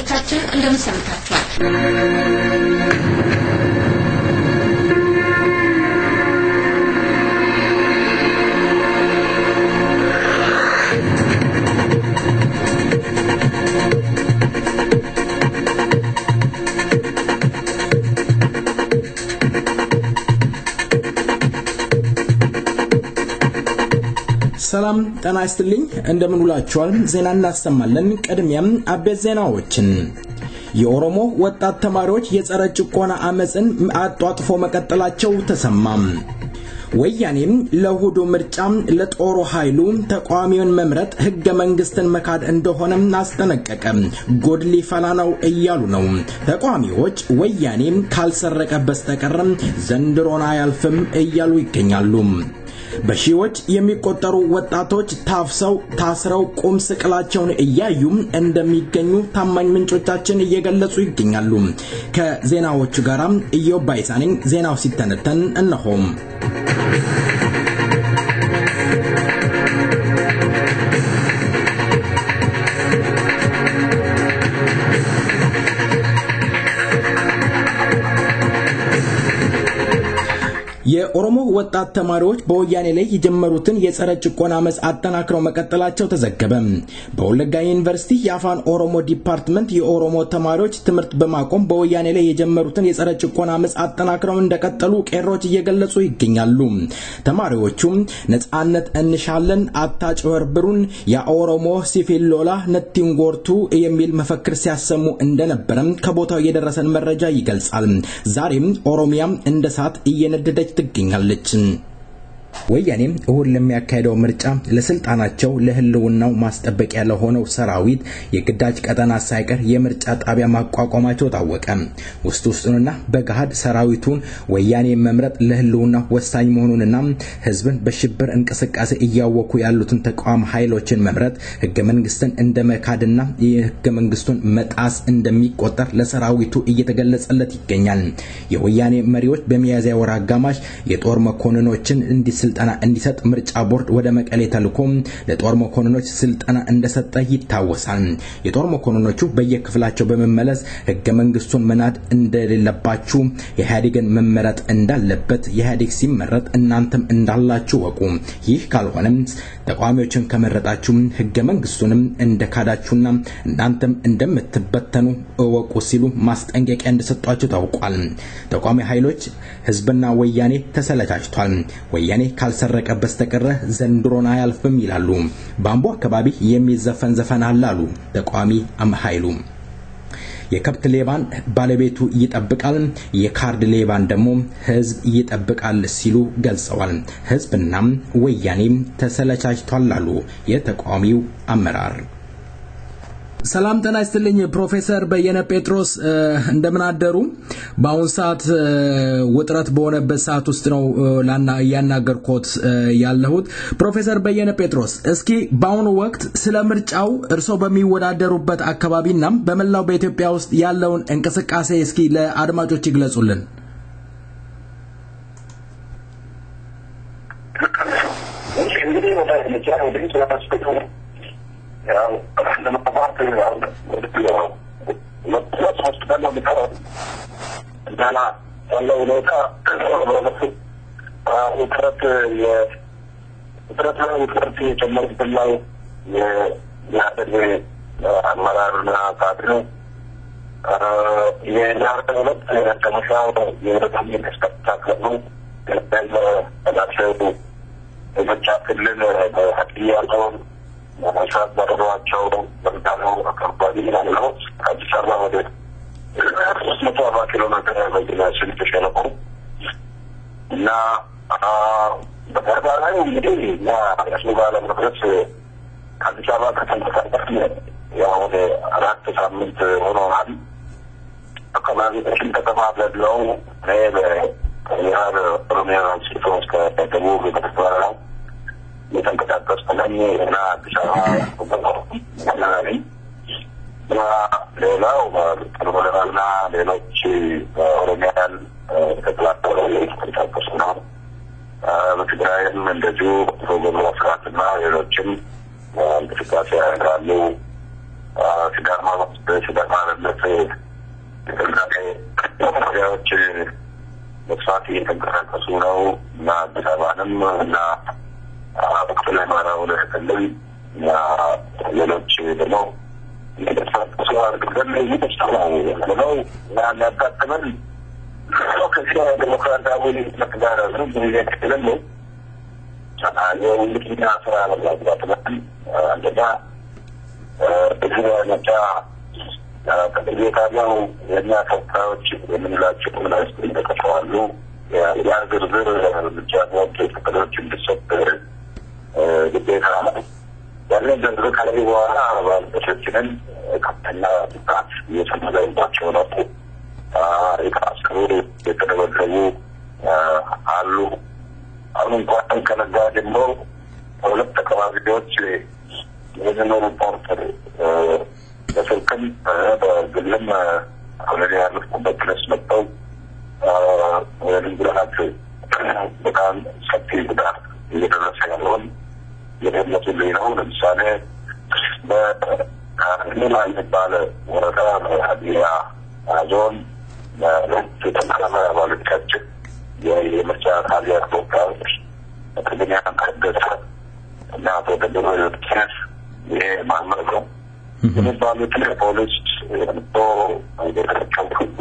አድማጮቻችን እንደምን ሰምታችኋል? ሰላም ጤና ይስጥልኝ እንደምን ውላችኋል ዜና እናሰማለን ቀድሚያም አበይት ዜናዎችን የኦሮሞ ወጣት ተማሪዎች የጸረ ጭቆና አመጽን አጧጥፎ መቀጠላቸው ተሰማም ወያኔም ለሁዱ ምርጫም ለጦሩ ኃይሉ ተቋሚውን መምረጥ ህገ መንግስትን መካድ እንደሆነ አስጠነቀቀ ጎድሊ ፈላናው እያሉ ነው ተቋሚዎች ወያኔም ካልሰረቀ በስተቀር ዘንድሮና ያልፍም እያሉ ይገኛሉ በሺዎች የሚቆጠሩ ወጣቶች ታስረው ቁም ስቅላቸውን እያዩ እንደሚገኙ ታማኝ ምንጮቻችን እየገለጹ ይገኛሉ ከዜናዎቹ ጋር ኢዮባይሳኔ ዜናው ሲተነተን እነሆም የኦሮሞ ወጣት ተማሪዎች በወያኔ ላይ የጀመሩትን የጸረ ጭቆና አመጽ አጠናክረው መቀጠላቸው ተዘገበ በወለጋ ዩኒቨርሲቲ የአፋን ኦሮሞ ዲፓርትመንት የኦሮሞ ተማሪዎች ትምህርት በማቆም በወያኔ ላይ የጀመሩትን የጸረ ጭቆና አመጽ አጠናክረው እንደቀጠሉ ቄሮች እየገለጹ ይገኛሉ ተማሪዎቹ ነጻነት እንሻለን አታጭበርብሩን የኦሮሞ ሲፊሎላ ነቲንጎርቱ የሚል መፈክር ሲያሰሙ እንደነበረ ከቦታው የደረሰን መረጃ ይገልጻል ዛሬም ኦሮሚያ እንደሳት እየነደደች ትገኛለች ወያኔ እሁድ ለሚያካሄደው ምርጫ ለስልጣናቸው ለህልውናው ማስጠበቂያ ለሆነው ሰራዊት የግዳጅ ቀጠና ሳይቀር የምርጫ ጣቢያ ማቋቋማቸው ታወቀ ውስጡና በጋድ ሰራዊቱን ወያኔ መምረጥ ለህልውናው ወሳኝ መሆኑንና ህዝብን በሽብር እንቅስቃሴ እያወኩ ያሉትን ተቋም ኃይሎችን መምረጥ ህገ መንግስትን እንደመካድና የህገ መንግስቱን መጣስ እንደሚቆጠር ለሰራዊቱ እየተገለጸለት ይገኛል የወያኔ መሪዎች በሚያዝያ ወር አጋማሽ የጦር መኮንኖችን ስልጣና እንዲሰጥ ምርጫ ቦርድ ወደ መቀሌ ተልኮም ለጦር መኮንኖች ስልጣና እንደሰጠ ይታወሳል የጦር መኮንኖቹ በየክፍላቸው በመመለስ ህገ መንግስቱን መናድ እንደሌለባችሁ የኢህአዴግን መመረጥ እንዳለበት የኢህአዴግ ሲመረጥ እናንተም እንዳላችሁ ወቁ ይህ ካልሆነም ተቋሚዎችን ከመረጣችሁ ህገ መንግስቱንም እንደካዳችሁና እናንተም እንደምትበተኑ ወቁ ሲሉ ማስጠንቀቂያ እንደሰጧቸው ታውቋል ተቋሚ ኃይሎች ህዝብና ወያኔ ተሰለቻችቷል ወያኔ ካልሰረቀ በስተቀር ዘንድሮና ያልፍም ይላሉ ባምቦ አካባቢ የሚዘፈን ዘፈን አላሉ ተቋሚ ኃይሉ የከብት ሌባን ባለቤቱ ይጠብቃል የካርድ ሌባን ደግሞ ህዝብ ይጠብቃል ሲሉ ገልጸዋል ህዝብና ወያኔ ተሰለቻችቷል አሉ የተቋሚው አመራር ሰላም ጤና ይስጥልኝ ፕሮፌሰር በየነ ጴጥሮስ እንደምን አደሩ በአሁን ሰዓት ውጥረት በሆነበት ሰዓት ውስጥ ነው ያናገርኩት ያለሁት ፕሮፌሰር በየነ ጴጥሮስ እስኪ በአሁኑ ወቅት ስለ ምርጫው እርሶ በሚወዳደሩበት አካባቢና በመላው በኢትዮጵያ ውስጥ ያለውን እንቅስቃሴ እስኪ ለአድማጮች ይግለጹልን እንግዲህ ወደ ምርጫው ወደ ያው ለማባክ ያው ለጥፋት ሆስፒታል ነው የሚቀረው እና ያለው ሁኔታ ውጥረት የጨመረበት ላይ የኢህአዴግ አመራርና ካድሬ የኢህአዴግ ሁለት የመጨረሻው የወደታም የሚያስከታተል ነው ያላቸው የምርጫ ክልል በሀዲያ ያለውን ማሻት ባደረዋቸው በሚባለው አካባቢ ያለው አዲስ አበባ ወደ 340 ኪሎ ሜትር በጅላችን ተሸለቆ እና በተባራሪ እንግዲህ ያስባለ መድረስ አዲስ አበባ ከተንቀሳቀስ ያው ወደ 4 ሳምንት ሆኗል አካባቢ ተከፋፍለው በያር ኦሮሚያ ሲቶስ ከደቡብ ከተባራራ የተንቀሳቀስኩኝ እና አዲስ አበባ ተናሪ ሌላው በተለበለና ሌሎች ኦሮሚያን ተከታተሉ የተንቀሳቀሱ ነው በትግራይም እንደዚሁ ፕሮግራም መስራትና ሌሎችም እንቅስቃሴ ያደርጋሉ ሲዳማ ማለት ያዎች መስፋት እየተንቀሳቀሱ ነው እና አዲስ አበባንም እና በክፍለ አማራውን ክልል እና ሌሎች ደግሞ እየተንቀሳቀሱ አድርገን እየተሰራው ነው እና የሚያጋጥመን ከዚህ ዲሞክራሲያዊ መተዳደር ነው ብዬ ነው የውልድና ስራ ለማግባባት አንደኛ በዚህ ነጫ ከቤታቸው የኛ ተወካዮች የምንላቸው ምናስ ተከፋሉ ያዝርዝር ብቻ ወጥቶች እንዲሰጥ ግዴታ ያንን ዘንድሮ ካለ በኋላ ባለቤቶችን ከፍተኛ ጥቃት እየተመለከታቸው ነው የታሰሩ የተደበደቡ አሉ አሁን እንኳን ከነጋ ጀምሮ ሁለት አካባቢዎች የዘመኑ ሪፖርተር በስልክም በግልም አሁን ያሉበት ድረስ መጥተው ወደንግላቸው በጣም ሰፊ ጉዳት እየደረሰ ያለውን የደረሱልኝ ነው። ለምሳሌ በሌላ የሚባል ወረዳ በሀዲያ ዞን የተመረመ አባሎቻችን የምርጫ ጣቢያ ተወካዮች በቅድሚያ ከደሰ እና ተወደደሩ ኬስ ይሄ ማመር ነው የሚባሉትን ፖሊስ የምቶ እየተረከው ክቦ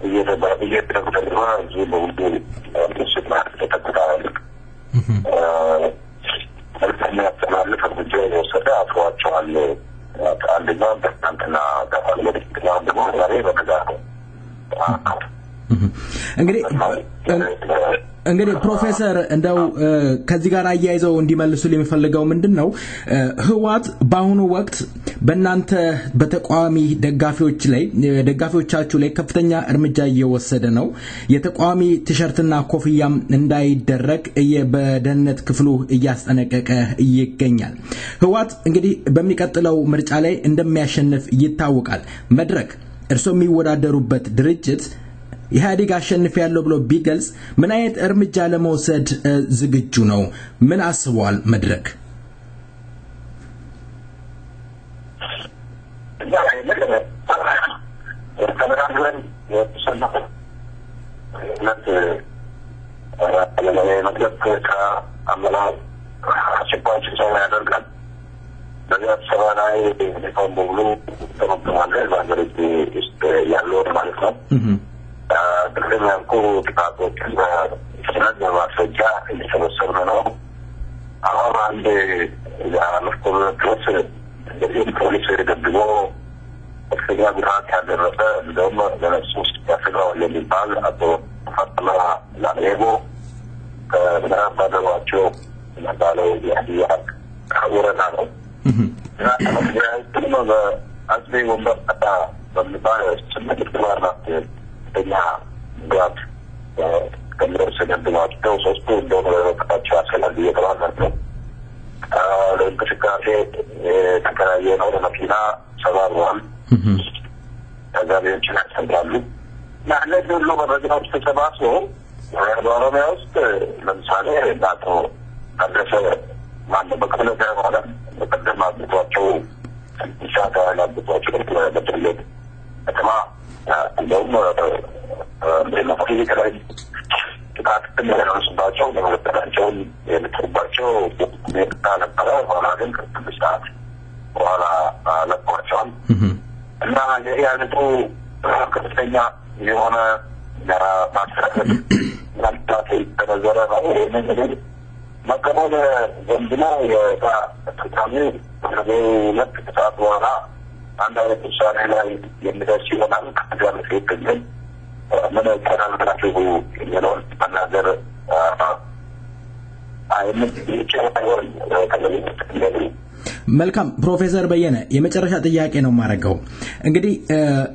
እየተደረገ እዚህ በሁሉ ምስት ማለት ተጠቅታል መልክም ያስተላልፍ እርምጃ የወሰደ አስሯቸዋል። አንደኛው በትናንትና ጋፋል ወደፊትኛው ደግሞ ዛሬ በተጋሩ እንግዲህ ፕሮፌሰር እንደው ከዚህ ጋር አያይዘው እንዲመልሱ የሚፈልገው ምንድነው ህዋት በአሁኑ ወቅት በእናንተ በተቋሚ ደጋፊዎቻችሁ ላይ ከፍተኛ እርምጃ እየወሰደ ነው። የተቋሚ ቲሸርትና ኮፍያም እንዳይደረግ በደህንነት ክፍሉ እያስጠነቀቀ ይገኛል። ህዋት እንግዲህ በሚቀጥለው ምርጫ ላይ እንደሚያሸንፍ ይታወቃል። መድረክ እርሶ የሚወዳደሩበት ድርጅት ኢህአዴግ አሸንፍ ያለው ብሎ ቢገልጽ ምን አይነት እርምጃ ለመውሰድ ዝግጁ ነው? ምን አስቧል መድረክ? በደንብ ጥቃቶችን በፍጥነት በማስረጃ እየሰበሰብን ነው። አሁን አንድ የአመስኮብ ድረስ እንደዚህ ፖሊስ ደብድቦ ከፍተኛ ጉዳት ያደረሰ እንደውም ለነሱ ውስጥ ያስገዋል የሚባል አቶ ፋጠማ ላሌቦ ከምዕራብ ባደሯቸው የሚባለው የሀዲያ ወረዳ ነው እና ያህልም በአዝቤ ወንበር ቀጣ በሚባል ስምንት ግባር ናት እኛ ጉዳት ከሚደርስ ገድሏቸው ሶስቱ እንደሆነ በረከታቸው ያስፈላል እየተባለ ነው። ለእንቅስቃሴ የተከራየ ነው ለመኪና ሰባብረዋል። ተጋቢዎችን ያሰጋሉ እና እነዚህ ሁሉ መረጃዎች ተሰባስበው በኦሮሚያ ውስጥ ለምሳሌ አቶ ታደሰ ማነው በክፍለ ሆነ በቀደም አግቷቸው ኢሳታ ያላግቷቸው በትልቅ ከተማ እንደውም በመፍትሄ ከላይ ጥቃት እንደደረሰባቸው ለመለጠናቸውን የምትሩባቸው ሁኔታ ነበረ። በኋላ ግን ከስድስት ሰዓት በኋላ ለቋቸዋል እና ይህ አይነቱ ከፍተኛ የሆነ ማስረከት ናልታት የተነዘረ ነው። ይህንን ግን መቀበል ዘንድና የተጠቃሚ ሁለት ሰዓት በኋላ አንድ አይነት ውሳኔ ላይ የሚደርስ ይሆናል። ከዚያ በፊት ግን ምን ተናግራችሁ የሚለውን መናገር መልካም ፕሮፌሰር በየነ የመጨረሻ ጥያቄ ነው ማረጋው። እንግዲህ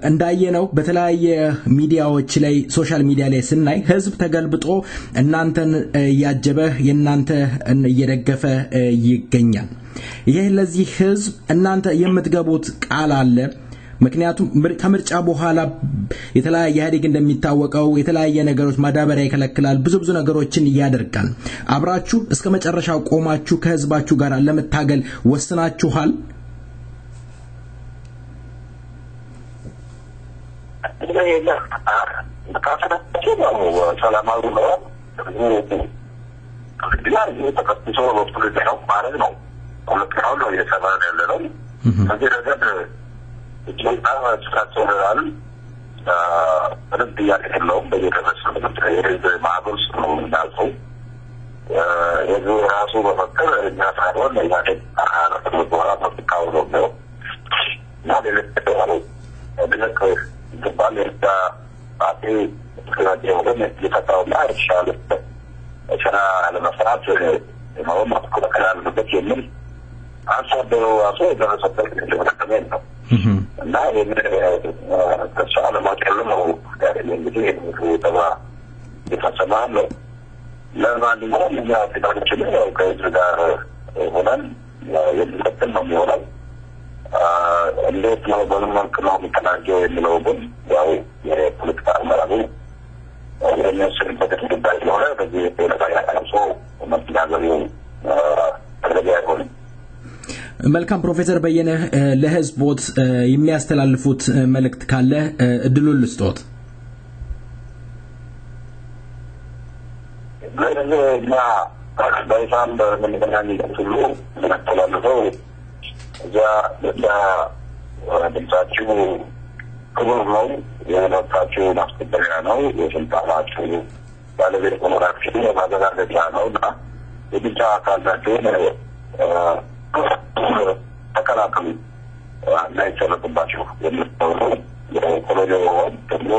እንዳየነው በተለያየ ሚዲያዎች ላይ ሶሻል ሚዲያ ላይ ስናይ ህዝብ ተገልብጦ እናንተን ያጀበ የናንተ እየደገፈ ይገኛል። ይሄ ለዚህ ህዝብ እናንተ የምትገቡት ቃል አለ? ምክንያቱም ከምርጫ በኋላ የተለያየ ኢህአዴግ እንደሚታወቀው የተለያየ ነገሮች ማዳበሪያ ይከለክላል፣ ብዙ ነገሮችን ያደርጋል። አብራችሁ እስከ መጨረሻው ቆማችሁ ከህዝባችሁ ጋር ለመታገል ወስናችኋል? ይሄን ካፈታቸው ነው ሰላማዊ ነው ዲላር ተከትሎ ወጥቶ ነው ማለት ነው ኮንትሮል ነው የሰራን ያለው ከዚህ ረገድ እጅግ ተሳትፏል በደንብ ያከለው በየተመሰረተ የህዝብ ማህበርስ ነው እንዳልኩ የዚህ ራሱ በመከረ እኛ ሳይሆን ያኔ አራቱ በኋላ ተቃው ነው ናደለተው በለከ ግባለታ አጤ ከራዲዮ ወደ የተታውና ይሻለ እሸራ ለመስራት ነው ማስቆጣል በበት የሚል አሳደሩ አሶ ደረሰበት ለተከታተለ ነው እና ተሻለ ማቀል ነው እንግዲህ ተባ የተሰማለ ለማንኛውም እኛ ተዳርችን ነው ከዚህ ጋር ሆነን የሚቀጥል ነው የሚሆነው እንዴት ነው በመልክ ነው የሚተናጀው የሚለው ግን ያው የፖለቲካ አመራሩ የሚያስፈልበት ጉዳይ ነው በዚህ የፖለቲካ ያቀርሶ መስተዳደሩ ተገቢ አይሆንም መልካም ፕሮፌሰር በየነ ለህዝቦት የሚያስተላልፉት መልእክት ካለ እድሉን ልስጦት ለእኛ ባይሳም በመንገናኝ ሁሉ ተላልፈው እዛ ድምጻችሁ ክቡር ነው የመብታችሁ ማስከበሪያ ነው የስልጣናችሁ ባለቤት መሆናችሁ የማረጋገጫ ነው እና የብቻ አካላችሁን ተከላከሉ እንዳይሰረቅባችሁ የምትተውሉ የኮሎኔል ደግሞ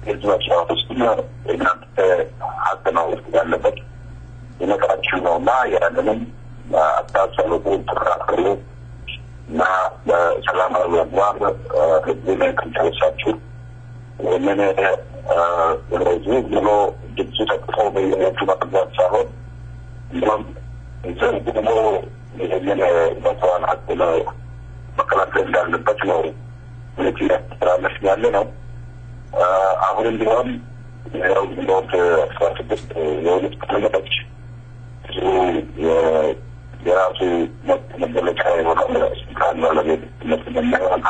የህዝባቸው ውስጥ የእናንተ ሀቅ ነው ያለበት የመቅራችሁ ነው እና ያንንም አታሰሩቁ ተከላከሉ እና በሰላማዊ አግባብ ህዝቡን ከንጨረሳችሁ ይህንን ህዝቡ ብሎ ድምፁ ተቅፎ በየቤቱ መግባት ሳይሆን እንዲሁም ህዝቡ ደግሞ ይህንን በተዋን ሀቅ መከላከል እንዳለበት ነው ሁኔታ ያስተላለፍ ያለ ነው አሁንም ቢሆን ያው ግንቦት 16 የሁለት ክልሎች የራሱ መገለጫ የሆነው ስልጣን ባለቤት መስተዳድርና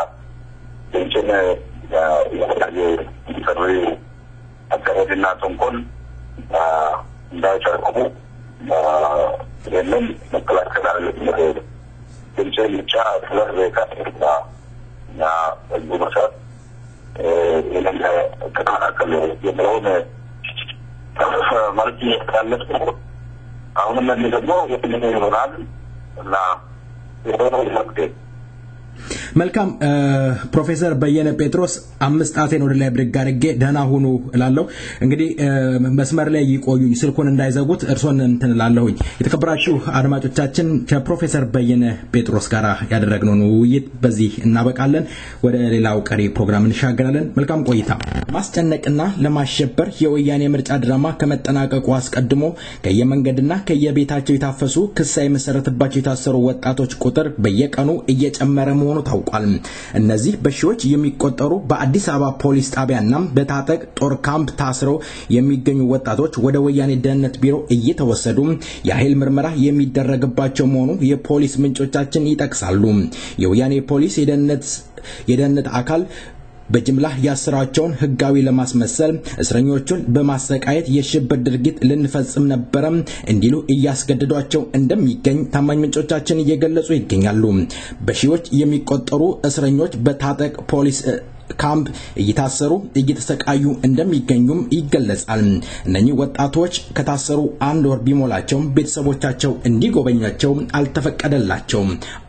እንትን የተለያዩ ጥሪ አካሄድና ተንኮል እንዳይጨርቁ ይህንን መከላከል አለበት ድምፅን ብቻ ስለሬካ እና ህዝቡ መሰረት ይህንን ተከላከል የሚለውን ማለት ያለት አሁንም ደግሞ የትኛው ይሆናል እና የሆነው ይመክደል መልካም ፕሮፌሰር በየነ ጴጥሮስ 5 አቴን ወደ ላይ ብድግ አድርጌ ደህና ሁኑ እላለሁ እንግዲህ መስመር ላይ ይቆዩኝ ስልኩን እንዳይዘጉት እርሶን እንትን እላለሁኝ የተከበራችሁ አድማጮቻችን ከፕሮፌሰር በየነ ጴጥሮስ ጋር ያደረግነው ውይይት በዚህ እናበቃለን ወደ ሌላው ቀሪ ፕሮግራም እንሻገራለን መልካም ቆይታ ማስጨነቅና ለማሸበር የወያኔ ምርጫ ድራማ ከመጠናቀቁ አስቀድሞ ከየመንገድና ከየቤታቸው የታፈሱ ክስ ሳይመሰረትባቸው የታሰሩ ወጣቶች ቁጥር በየቀኑ እየጨመረ መሆኑ ታውቋል እነዚህ በሺዎች የሚቆጠሩ በአዲስ አበባ ፖሊስ ጣቢያና በታጠቅ ጦር ካምፕ ታስረው የሚገኙ ወጣቶች ወደ ወያኔ ደህንነት ቢሮ እየተወሰዱ የኃይል ምርመራ የሚደረግባቸው መሆኑ የፖሊስ ምንጮቻችን ይጠቅሳሉ የወያኔ ፖሊስ የደህንነት አካል በጅምላ ያሰራቸውን ህጋዊ ለማስመሰል እስረኞቹን በማሰቃየት የሽብር ድርጊት ልንፈጽም ነበር እንዲሉ እያስገደዷቸው እንደሚገኝ ታማኝ ምንጮቻችን እየገለጹ ይገኛሉ በሺዎች የሚቆጠሩ እስረኞች በታጠቅ ፖሊስ ካምፕ እየታሰሩ እየተሰቃዩ እንደሚገኙም ይገለጻል እነኚህ ወጣቶች ከታሰሩ 1 ወር ቢሞላቸው ቤተሰቦቻቸው እንዲጎበኛቸው አልተፈቀደላቸው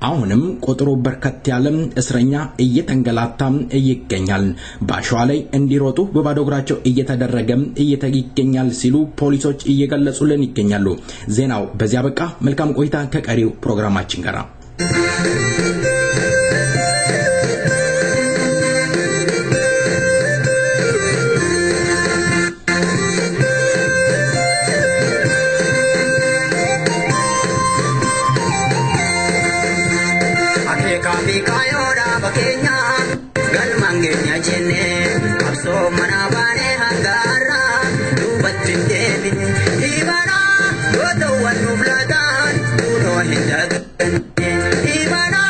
አሁንም ቁጥሩ በርከት ያለ እስረኛ እየተንገላታ ይገኛል ባሻዋ ላይ እንዲሮጡ በባዶ እግራቸው እየተደረገ ይገኛል ሲሉ ፖሊሶች እየገለጹልን ይገኛሉ ዜናው በዚያ በቃ መልካም ቆይታ ከቀሪው ፕሮግራማችን ጋር Ibana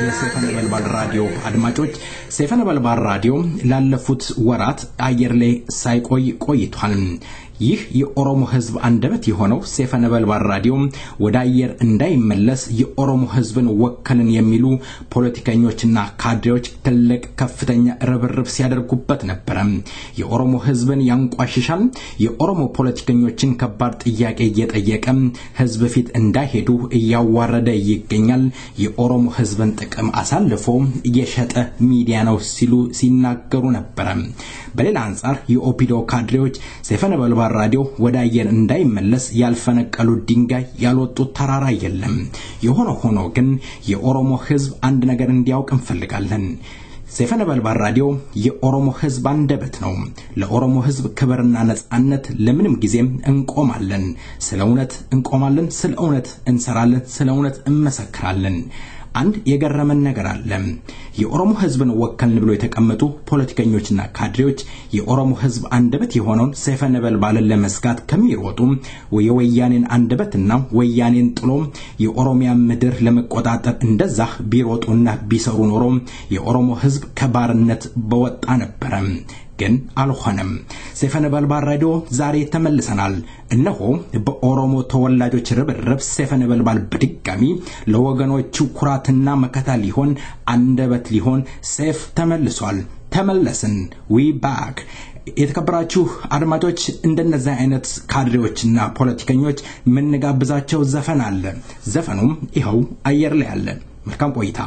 የሰፈነበልባል ራዲዮ አድማጮች ሰፈነበልባል ራዲዮ ላለፉት ወራት አየር ላይ ሳይቆይ ቆይቷል። ይህ የኦሮሞ ህዝብ አንደበት የሆነው ሰፈነበልባል ራዲዮ ወደ አየር እንዳይመለስ የኦሮሞ ህዝብን ወከልን የሚሉ ፖለቲከኞችና ካድሬዎች ትልቅ ከፍተኛ ርብርብ ሲያደርጉበት ነበር። የኦሮሞ ህዝብን ያንቋሽሻል፣ የኦሮሞ ፖለቲከኞችን ከባድ ጥያቄ እየጠየቀ ህዝብ ፊት እንዳይሄዱ እያዋረደ ይገኛል። የኦሮሞ ህዝብን ጥቅም አሳልፎ እየሸጠ ሚዲያ ነው ሲሉ ሲናገሩ ነበር። በሌላ አንፃር የኦፒዶ ካድሬዎች ሰፈነበልባል ራዲዮ ወደ አየር እንዳይመለስ ያልፈነቀሉ ድንጋይ ያልወጡት ተራራ የለም። የሆነ ሆኖ ግን የኦሮሞ ህዝብ አንድ ነገር እንዲያውቅ እንፈልጋለን። ሰፈነበልባል ራዲዮ የኦሮሞ ህዝብ አንደበት ነው። ለኦሮሞ ህዝብ ክብርና ነጻነት ለምንም ጊዜም እንቆማለን። ስለ እውነት እንቆማለን፣ ስለ እውነት እንሰራለን፣ ስለ እውነት እንመሰክራለን። አንድ የገረመን ነገር አለ። የኦሮሞ ህዝብን ወከልን ብሎ የተቀመጡ ፖለቲከኞችና ካድሬዎች የኦሮሞ ህዝብ አንደበት የሆነውን ሰፈነበልባልን ለመስጋት ከሚሮጡ የወያኔን አንደበትና ወያኔን ጥሎ የኦሮሚያ ምድር ለመቆጣጠር እንደዛ ቢሮጡና ቢሰሩ ኖሮ የኦሮሞ ህዝብ ከባርነት በወጣ ነበር። ግን አልሆነም። ሰፈነበልባል ራዲዮ ዛሬ ተመልሰናል። እነሆ በኦሮሞ ተወላጆች ርብርብ ሰፈነበልባል በድጋሚ ለወገኖቹ ኩራትና መከታ ሊሆን አንደበት ሊሆን ሰፍ ተመልሷል። ተመለስን። we back። የተከበራችሁ አድማጮች እንደነዛ አይነት ካድሬዎችና ፖለቲከኞች ምንጋብዛቸው ዘፈን አለ። ዘፈኑም ይኸው አየር ላይ አለ። መልካም ቆይታ።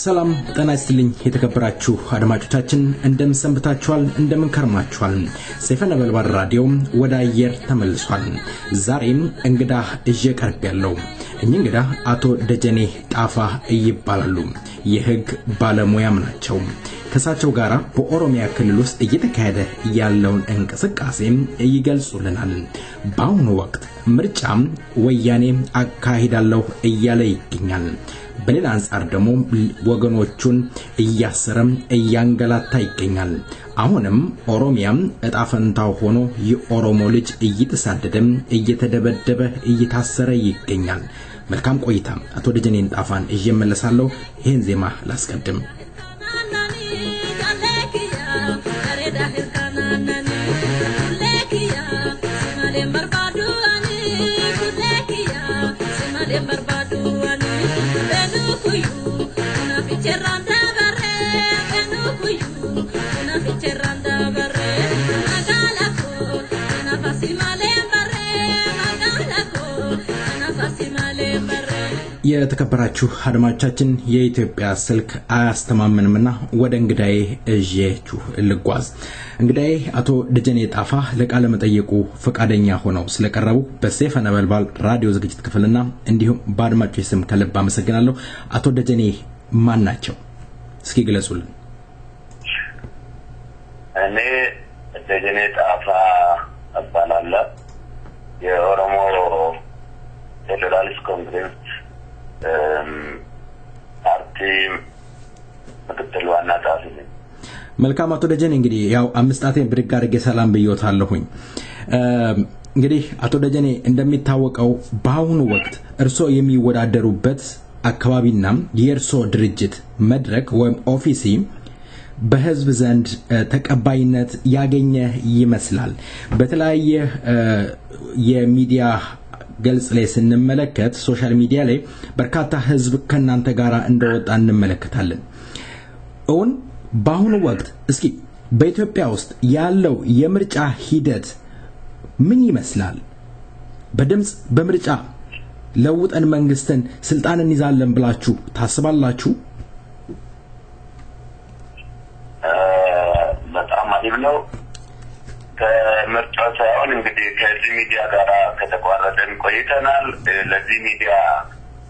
ሰላም ጤና ይስጥልኝ የተከበራችሁ አድማጮቻችን እንደምን ሰንብታችኋል እንደምን ከርማችኋል ሰይፈ ነበልባል ራዲዮ ወደ አየር ተመልሷል ዛሬም እንግዳ እጄ ቀርቤያለሁ እንግዳ አቶ ደጀኔ ጣፋ ይባላሉ የህግ ባለሙያም ናቸው ከሳቸው ጋራ በኦሮሚያ ክልል ውስጥ እየተካሄደ ያለውን እንቅስቃሴ ይገልጹልናል በአሁኑ ወቅት ምርጫም ወያኔ አካሂዳለሁ እያለ ይገኛል በሌላ አንፃር ደግሞ ወገኖቹን እያሰረም እያንገላታ ይገኛል አሁንም ኦሮሚያም እጣፈንታው ሆኖ የኦሮሞ ልጅ እየተሳደደም እየተደበደበ እየታሰረ ይገኛል መልካም ቆይታ አቶ ደጀኔን ጣፋን እየመለሳለሁ ይሄን ዜማ ላስቀድም የተከበራችሁ አድማጮቻችን የኢትዮጵያ ስልክ አያስተማምንምና ወደ እንግዳዬ እጄችሁ ልጓዝ እንግዳዬ አቶ ደጀኔ ጣፋ ለቃለ መጠየቁ ፈቃደኛ ሆነው ስለቀረቡ በሰይፈ ነበልባል ራዲዮ ዝግጅት ክፍልና እንዲሁም በአድማጮች ስም ከልብ አመሰግናለሁ አቶ ደጀኔ ማን ናቸው እስኪ ግለጹልን እኔ ደጀኔ ጣፋ እባላለሁ የኦሮሞ ፌደራሊስት ኮንግረስ ፓርቲ ምክትል ዋና ጸሐፊ ነኝ መልካም አቶ ደጀኔ እንግዲህ ያው አምስጣቴን ብድግ አድርጌ ሰላም ብዬዎታለሁኝ እንግዲህ አቶ ደጀኔ እንደሚታወቀው በአሁኑ ወቅት እርሶ የሚወዳደሩበት አካባቢና የእርሶ ድርጅት መድረክ ወይም ኦፊሲ በህዝብ ዘንድ ተቀባይነት ያገኘ ይመስላል በተለያየ የሚዲያ ገልጽ ላይ ስንመለከት ሶሻል ሚዲያ ላይ በርካታ ህዝብ ከናንተ ጋራ እንደወጣ እንመለከታለን ኦን በአሁኑ ወቅት እስኪ በኢትዮጵያ ውስጥ ያለው የምርጫ ሂደት ምን ይመስላል በድምጽ በምርጫ ለውጠን መንግስትን ስልጣን እንይዛለን ብላችሁ ታስባላችሁ? በጣም አሪፍ ነው። ከምርጫው ሳይሆን እንግዲህ ከዚህ ሚዲያ ጋር ከተቋረጠን ቆይተናል። ለዚህ ሚዲያ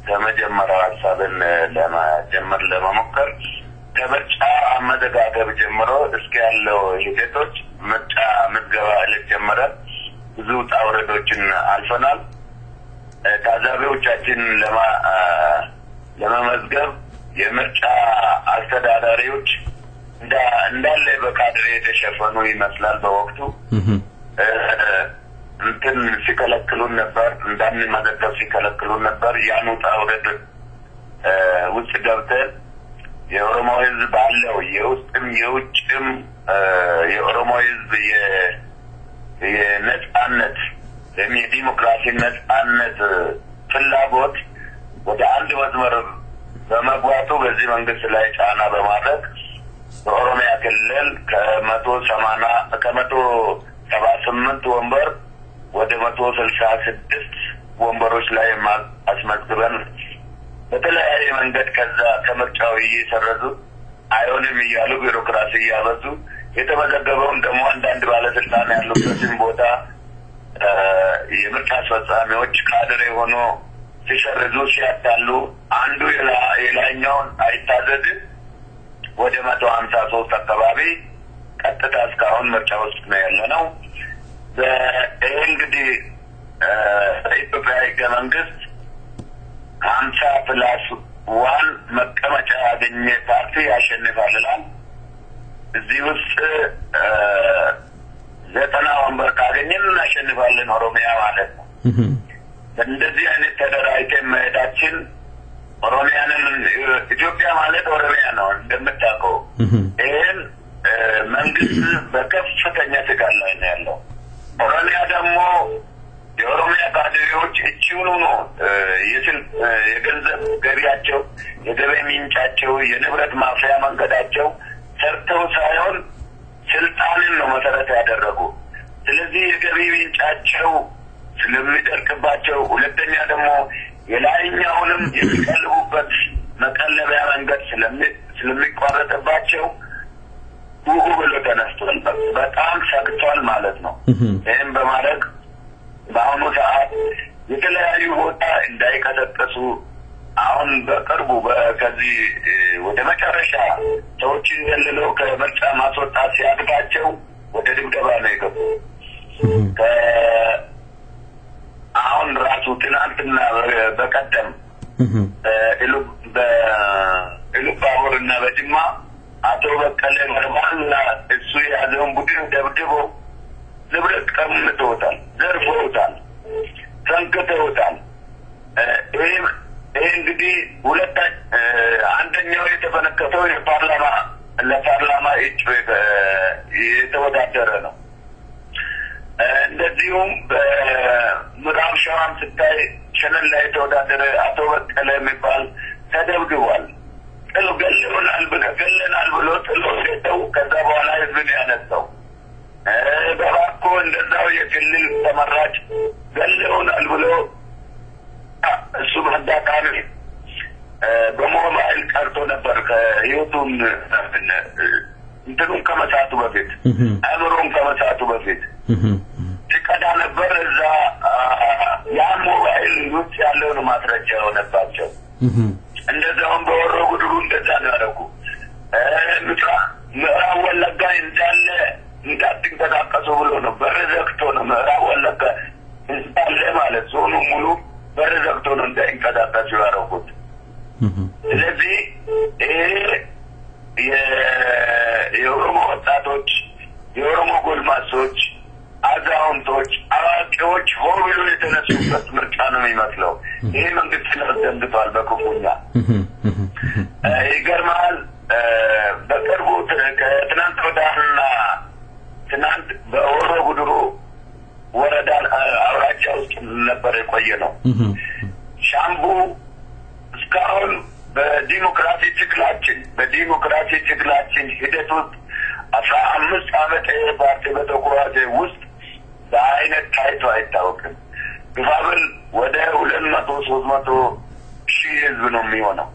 ከመጀመሪያው ሀሳብን ለመሞከር ከምርጫ አመዘጋገብ ጀምሮ እስከ ያለው ሂደቶች ምርጫ ምዝገባ ጀምሮ ብዙ ጣውረዶችን አልፈናል። ታዛቢዎቻችን ለመመዝገብ የምርጫ አስተዳዳሪዎች እንዳለ በካድሬ የተሸፈኑ ይመስላል። በወቅቱ እንትን ሲከለክሉን ነበር፣ እንዳንመዘገብ ሲከለክሉን ነበር። ያን ጣውረድ ውስጥ ገብተን የኦሮሞ ህዝብ ባለው የውስጥም የውጭም የኦሮሞ ህዝብ የነጻነት የዲሞክራሲ ነጻነት ፍላጎት ወደ አንድ መስመር በመግባቱ በዚህ መንግስት ላይ ጫና በማድረግ በኦሮሚያ ክልል ከ178 ወንበር ወደ 166 ወንበሮች ላይ አስመዝግበን በተለያየ መንገድ ከዛ ከምርጫው እየሰረዙ አይሆንም እያሉ ቢሮክራሲ እያበዙ የተመዘገበውን ደግሞ አንዳንድ ባለስልጣን ያሉበትን ቦታ የምርጫ አስፈጻሚዎች ካድሬ ሆኖ ሲሰርዙ ሲያታሉ አንዱ የላይኛውን አይታዘዝ ወደ 153 አካባቢ ቀጥታ እስካሁን ምርጫ ውስጥ ነው ያለነው። እንግዲህ በኢትዮጵያ ህገ መንግስት 50+1 መቀመጫ ያገኘ ፓርቲ ያሸንፋል ይላል። እዚህ ውስጥ 90 ወንበር ካገኘን እናሸንፋለን ኦሮሚያ ማለት ነው። እንደዚህ አይነት ተደራጅተን መሄዳችን ኦሮሚያንን ኢትዮጵያ ማለት ኦሮሚያ ነው እንደምታውቀው። ይሄን መንግስት በከፍተኛ ስጋት ላይ ነው ያለው። ኦሮሚያ ደግሞ የኦሮሚያ ካድሬዎች እቺውኑ ነው የገንዘብ ገቢያቸው የገቢ ምንጫቸው የንብረት ማፍሪያ መንገዳቸው ሰርተው ሳይሆን ስልጣንን ነው መሰረት ያደረጉ። ስለዚህ የገቢ ምንጫቸው ስለሚደርቅባቸው ሁለተኛ ደግሞ የላይኛውንም የሚቀልቡበት መቀለቢያ መንገድ ስለሚቋረጥባቸው ብዙ ብሎ ተነስቷል። በጣም ሰግቷል ማለት ነው። ይህም በማድረግ በአሁኑ ሰዓት የተለያዩ ቦታ እንዳይቀሰቀሱ አሁን በቅርቡ ከዚህ ወደ መጨረሻ ሰዎችን ገለለው ከምርጫ ማስወጣት ሲያቅታቸው ወደ ድብደባ ነው የገቡ። አሁን ራሱ ትናንትና በቀደም በኢሉባቡርና በጅማ አቶ በቀለ ገርባና እሱ የያዘውን ቡድን ደብድበው ንብረት ቀምተውታል፣ ዘርፈውታል፣ ተንክተውታል። ይህ እንግዲህ አንደኛው የተፈነከተው ለፓርላማ እጩ የተወዳደረ ነው። እንደዚሁም በምዕራብ ሸዋም ስታይ ሸነን ላይ የተወዳደረ አቶ በቀለ የሚባል ተደብድቧል። ገለናል ብሎ ጥሎ ሄደው ከዛ በኋላ ህዝብን ያነሳው በባኮ እንደዛው የክልል ተመራጭ ገለውናል ብሎ እሱ በአጋጣሚ በሞባይል ቀርቶ ነበር ከህይወቱን እንትኑን ከመሳቱ በፊት አእምሮን ከመሳቱ በፊት ሲቀዳ ነበር። እዛ ያ ሞባይል ውስጥ ያለውን ማስረጃ ሆነባቸው። እንደዛውም በወሮ ጉድሩ እንደዛ ነው ያደረጉ። ምዕራብ ወለጋ እንዳለ እንዳትንቀሳቀሱ ብሎ ነው በር ዘግቶ ነው ምዕራብ ወለጋ እንዳለ ማለት ዞኑ ሙሉ በር ዘግቶ ነው እንዳይንቀሳቀሱ ያደረጉት። ስለዚህ የኦሮሞ ወጣቶች የኦሮሞ ጎልማሶች አዛውንቶች አዋቂዎች ሆብሎ የተነሱበት ምርጫ ነው የሚመስለው። ይሄ መንግስት ተደንግጧል በክፉኛ። ይገርማል። በቅርቡ ከትናንት ወዲያና ትናንት በወሮ ጉድሩ ወረዳ አውራጃ ውስጥ ነበር የቆየ ነው። ሻምቡ እስካሁን በዲሞክራሲ ትግላችን ሂደት ውስጥ 15 ዓመት ፓርቲ በተቋራጭ ውስጥ በአይነት ታይቶ አይታወቅም። ግፋብል ወደ 200-300 ሺህ ህዝብ ነው የሚሆነው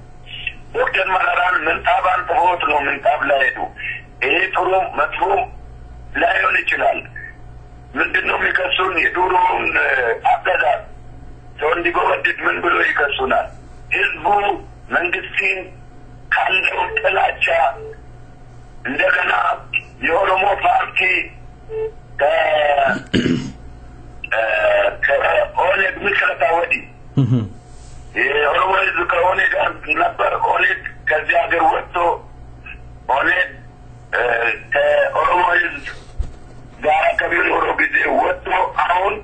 ዶክተር መረራን ምንጣባን ተወት ነው ምንጣብ ላይ ሄዱ ይሄ ጥሩ መጥፎ ላይሆን ይችላል ምንድነው የሚከሱን የዱሮውን አገዛዝ ሰው እንዲጎበድድ ምን ብሎ ይከሱናል ህዝቡ መንግስትን ካለው ጥላቻ እንደገና የኦሮሞ ፓርቲ ከኦነግ ምስረታ ወዲህ የኦሮሞ ህዝብ ከኦነግ ጋር ነበር ኦነግ ከዚህ ሀገር ወጥቶ ኦነግ ከኦሮሞ ህዝብ ጋር ከሚኖረው ጊዜ ወጥቶ አሁን